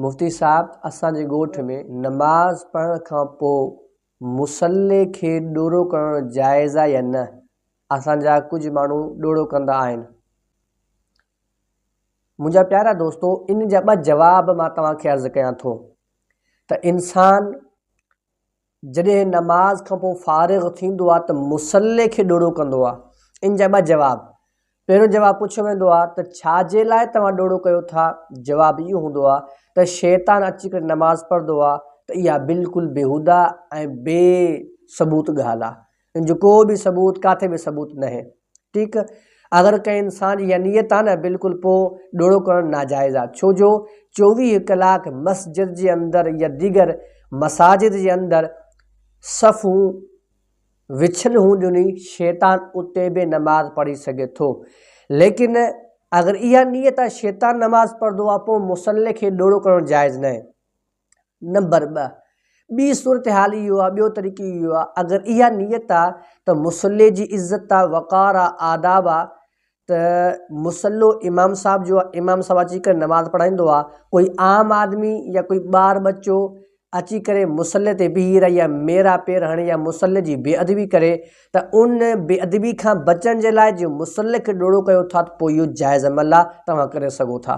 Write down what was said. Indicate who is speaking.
Speaker 1: मुफ्ती साहब असांजे ॻोठ में नमाज़ पढ़ण खां पोइ मुसल्ले खे ॾोड़ो करणु जाइज़ आहे या न। असांजा कुझु माण्हू ॾोड़ो कंदा आहिनि। मुंहिंजा प्यारा दोस्तो, इन जा ॿ जवाब मां तव्हांखे अर्ज़ु कयां थो त इंसान जॾहिं नमाज़ खां पोइ फ़ारिग़ थींदो आहे त मुसल्ले खे ॾोड़ो कंदो आहे। इन जा ॿ जवाब। पहिरियों जवाबु पुछियो वेंदो आहे त छाजे लाइ तव्हां ॾोड़ो कयो था। जवाबु इहो हूंदो आहे त शैतान अची करे नमाज़ पढ़ंदो आहे त इहा बिल्कुलु बेहुदा ऐं बेसबूत ॻाल्हि आहे। इन जो को बि सबूत, किथे बि सबूत न आहे। ठीकु। अगरि कंहिं इंसान जी इहा नियत आहे न, बिल्कुलु पोइ ॾोड़ो करणु नाजाइज़ आहे। छो जो 24 कलाक मस्जिद जे अंदरि या दीगर मसाजिद जे अंदरि सफ़ूं विछल हूंदियूं, शैतान उते बि नमाज़ पढ़ी सघे थो। लेकिन अगरि इहा नियत आहे शैतान नमाज़ पढ़ंदो आहे, पोइ मुसल्ले खे ॾोड़ो करणु जाइज़ न आहे। नंबर 2, ॿी सूरत हाल इहो आहे, ॿियो तरीक़ो इहो आहे, अगरि इहा नियत आहे त मुसल्ले जी इज़त आहे, वक़ार आहे, आदाब आहे, त मुसल्लो इमाम साहब जो आहे, इमाम साहब अची करे नमाज़ पढ़ाईंदो आहे। कोई आम आदमी या कोई ॿार बच्चो अची करे मुसल्ले ते बीही रही या मेरा पेर हणे या मुसल्ले जी बेअदबी करे, त उन बेअदबी खां बचण जे लाइ जो मुसल्ले खे ॾोड़ो कयो था, त पोइ इहो जाइज़ अमल आहे, तव्हां करे सघो था।